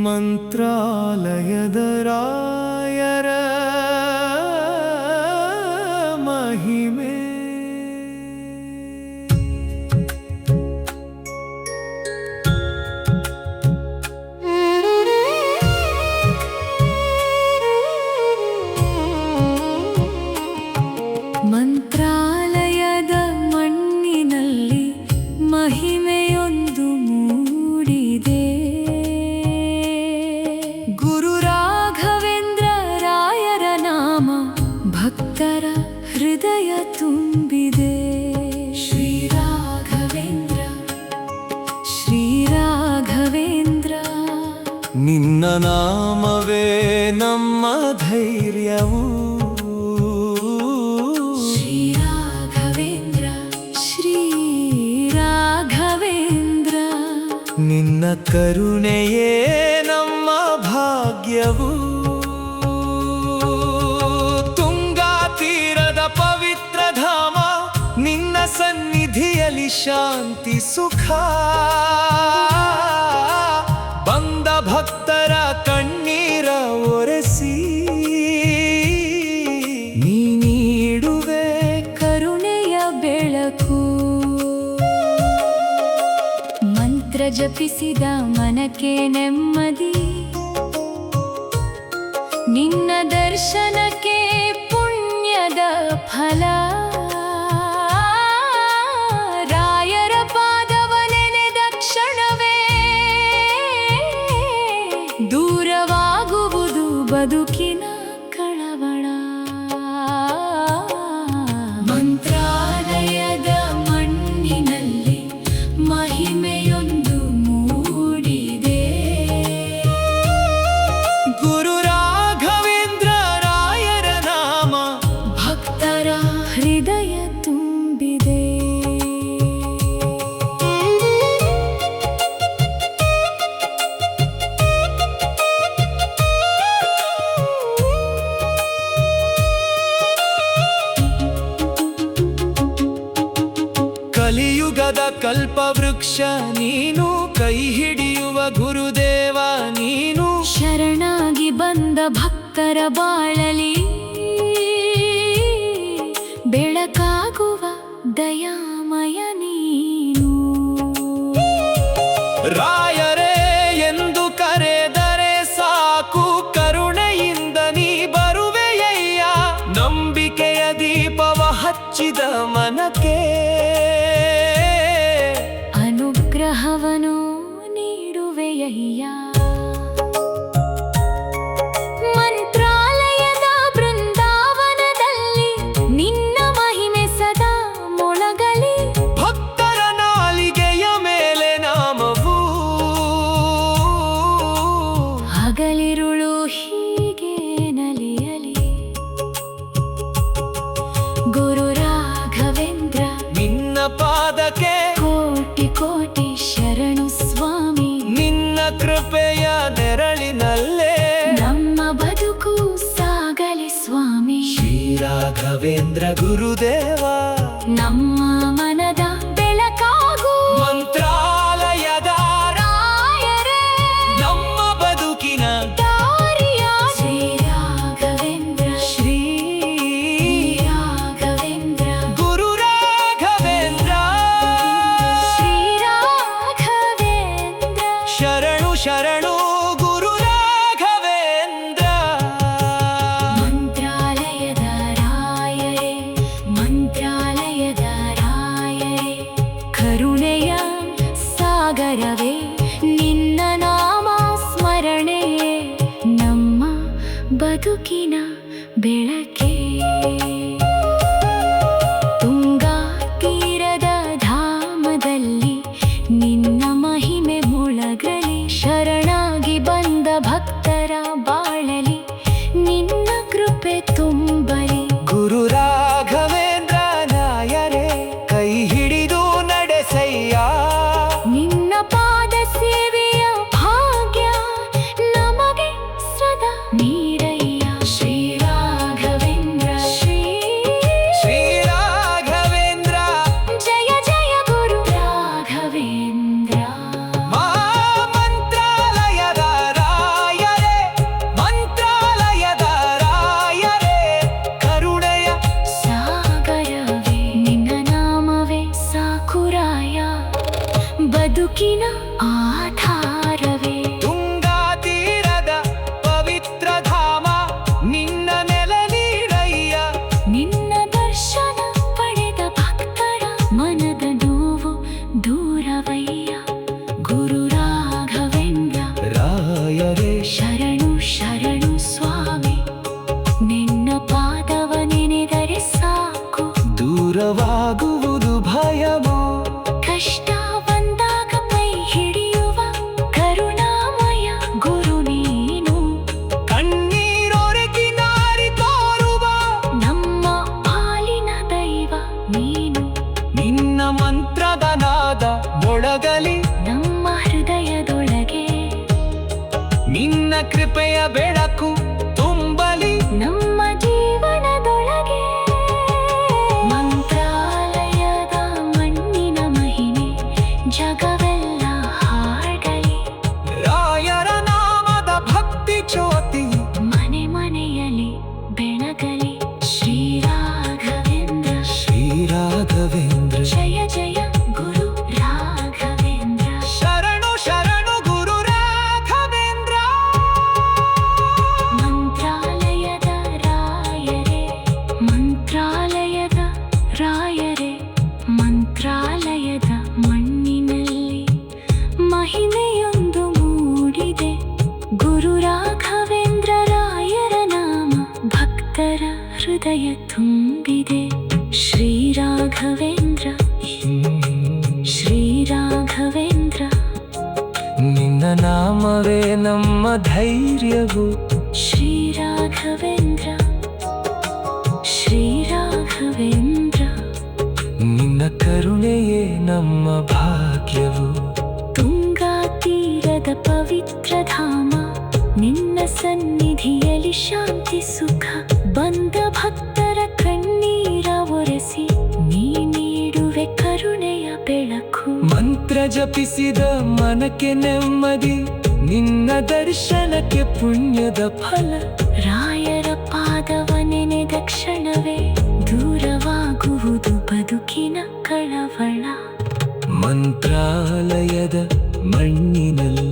ಮಂತ್ರಾಲಯದ ರಾಯರ ಮಹಿಮೆ ಮಂತ್ರಾಲಯದ ಮಣ್ಣಿನಲ್ಲಿ ಮಹಿಮೆಯೊಂದು ಮೂಡಿದೆ. ಗುರು ರಾಘವೇಂದ್ರ ರಾಯರ ನಾಮ ಭಕ್ತರ ಹೃದಯ ತುಂಬಿದೆ. ಶ್ರೀ ರಾಘವೇಂದ್ರ ಶ್ರೀ ರಾಘವೇಂದ್ರ, ನಿನ್ನ ನಾಮವೇ ನಮ್ಮ ಧೈರ್ಯವು. ನಿನ್ನ ಕರುಣೆಯೇ ನಮ್ಮ ಭಾಗ್ಯವು. ತುಂಗಾ ತೀರದ ಪವಿತ್ರ ಧಾಮ, ನಿನ್ನ ಸನ್ನಿಧಿಯಲ್ಲಿ ಶಾಂತಿ ಸುಖ. ಬಂದ ಭಕ್ತರ ಕಣ್ಣೀರ ಒರೆಸಿ ನೀ ನೀಡುವೆ ಕರುಣೆಯ ಬೆಳಕು. ಮಂತ್ರ ಜಪಿಸಿದ ಮನಕ್ಕೆ ನೆಮ್ಮದಿ, ನಿನ್ನ ದರ್ಶನಕ್ಕೆ ಪುಣ್ಯದ ಫಲ. ರಾಯರ ಪಾದವ ನೆನೆದ ಕ್ಷಣವೇ ದೂರವಾಗುವುದು ಬದುಕಿನ ಕಳವಳ. ಮಂತ್ರಾಲಯದ ಮಣ್ಣಿನಲ್ಲಿ ಮಹಿಮೆಯೊಂದು ಮೂಡಿದೆ. ಗುರು ರಾಘವೇಂದ್ರ ರಾಯರ ನಾಮ ಭಕ್ತರ ಹೃದಯ ತುಂಬಿದೆ. ಕಲಿಯುಗದ ಕಲ್ಪವೃಕ್ಷ ನೀನು, ಕೈ ಹಿಡಿಯುವ ಗುರುದೇವ ನೀನು. ಶರಣಾಗಿ ಬಂದ ಭಕ್ತರ ಬಾಳಲಿ ಬೆಳಕಾಗುವ ದಯಾಮಯ ನೀನು. ರಾಯರೇ ಎಂದು ಕರೆದರೆ ಸಾಕು, ಕರುಣೆಯಿಂದ ನೀ ಬರುವೆಯಯ್ಯ. ನಂಬಿಕೆಯ ದೀಪವ ಹಚ್ಚಿದ ಮನಕ್ಕೆ ಅನುಗ್ರಹವನು ನೀಡುವೆಯಯ್ಯ. ಮಂತ್ರಾಲಯದ ಬೃಂದಾವನದಲ್ಲಿ ನಿನ್ನ ಮಹಿಮೆ ಸದಾ ಮೊಳಗಲಿ. ಭಕ್ತರ ನಾಲಿಗೆಯ ಮೇಲೆ ನಾಮವು, ಹಗಲಿರುಳು ಹೀಗೆ ನಲಿಯಲಿ. ಗುರು ರಾಘವೇಂದ್ರ ನಿನ್ನ ಪಾದಕ್ಕೆ ಕೋಟಿ ಕೋಟಿ ಶರಣು ಸ್ವಾಮಿ. ನಿನ್ನ ಕೃಪೆಯ ನೆರಳಿನಲ್ಲೇ ನಮ್ಮ ಬದುಕು ಸಾಗಲಿ ಸ್ವಾಮಿ. ಶ್ರೀ ರಾಘವೇಂದ್ರ ಗುರುದೇವ ನಮ್ಮ ಮನದ ಬೆಳಕಾಗು. ಮಂತ್ರಾಲಯದ ರಾಯರೇ ನಮ್ಮ ಬದುಕಿನ ದಾರಿಯ. ಶ್ರೀ ರಾಘವೇಂದ್ರ ಶ್ರೀ ರಾಘವೇಂದ್ರ ಗುರು ರಾಘವೇಂದ್ರ. ಶ್ರೀ ರಾಘವೇಂದ್ರ, ಶರಣು ಶರಣು ಗುರು ರಾಘವೇಂದ್ರ. ಮಂತ್ರಾಲಯದ ರಾಯರೇ ಮಂತ್ರಾಲಯದ ರಾಯರೇ, ಕರುಣೆಯ ಸಾಗರವೇ ನಿನ್ನ ನಾಮ ಸ್ಮರಣೆಯೇ ನಮ್ಮ ಬದುಕಿನ ಬೆಳಕೆ. ತುಂಗಾ ತೀರದ ಧಾಮದಲ್ಲಿ ನಿನ್ನ ಮಹಿಮೆ ಮೊಳಗಲಿ. ಶರಣಾಗಿ ಬಂದ ಭಕ್ತರ ಬಾಳಲಿ ನಿನ್ನ ಕೃಪೆ ತುಂಬಲಿ. ಗುರು ರಾಘವೇಂದ್ರ ರಾಯರೇ ಕೈ ಹಿಡಿದು ನಡೆಸಯ್ಯ. ನಿನ್ನ ಪಾದ ಸೇವೆಯ ಭಾಗ್ಯ ನಮಗೆ ಸದಾ ನೀಡಯ್ಯ. ಶ್ರೀ ರಾಘವೇಂದ್ರ ಬೆಳಕು ತುಂಬಲಿ ನಮ್ಮ ಜೀವನದೊಳಗೆ. ಮಂತ್ರಾಲಯದ ಮಣ್ಣಿನ ಮಹಿಮೆ ಜಗವೆಲ್ಲ ಹಾಡಲಿ. ರಾಯರ ನಾಮದ ಭಕ್ತಿ ಜ್ಯೋತಿ ಮನೆ ಮನೆಯಲ್ಲಿ ಬೆಳಗಲಿ. ಶ್ರೀರಾಘವೇಂದ್ರ ಶ್ರೀರಾಘವೇಂದ್ರ ಜಯ ಜಯ ಗುರು ರಾಘವೇಂದ್ರ. ಶರಣು ಶರಣು ಗುರು ರಾಘವೇಂದ್ರ. ಮಂತ್ರಾಲಯದ ರಾಯರೇ ಮಂತ್ರಾಲಯದ ರಾಯರೇ ಮಂತ್ರಾಲಯದ ಮಣ್ಣಿನಲ್ಲಿ ಮಹಿಮೆಯೊಂದು ಮೂಡಿದೆ. ಗುರು ರಾಘವೇಂದ್ರ ರಾಯರ ನಾಮ ಭಕ್ತರ ಹೃದಯ ತುಂಬಿದೆ. ಶ್ರೀರಾಘವೇಂದ್ರ ಶ್ರೀರಾಘವೇಂದ್ರ ನಿನ್ನ ನಾಮವೇ ನಮ್ಮ ಧೈರ್ಯವು. ಶ್ರೀರಾಘವೇಂದ್ರ ಶ್ರೀರಾಘವೇಂದ್ರ ನಿನ್ನ ಕರುಣೆಯೇ ನಮ್ಮ ಭಾಗ್ಯವು. ತುಂಗಾ ತೀರದ ಪವಿತ್ರ ಧಾಮ ನಿನ್ನ ಸನ್ನಿಧಿಯಲ್ಲಿ ಶಾಂತಿ ಸುಖ. ಬಂದ ಭಕ್ತರ ಕಣ್ಣೀರ ಒರೆಸಿ ನೀ ನೀಡುವೆ ಕರುಣೆಯ ಬೆಳಕು. ಮಂತ್ರ ಜಪಿಸಿದ ಮನಕ್ಕೆ ನೆಮ್ಮದಿ, ನಿನ್ನ ದರ್ಶನಕ್ಕೆ ಪುಣ್ಯದ ಫಲ. ರಾಯರ ಪಾದವ ನೆನೆದ ಕ್ಷಣವೇ ದೂರವಾಗುವುದು ಬದುಕಿನ ಕಳವಳ. ಮಂತ್ರಾಲಯದ ಮಣ್ಣಿನಲ್ಲಿ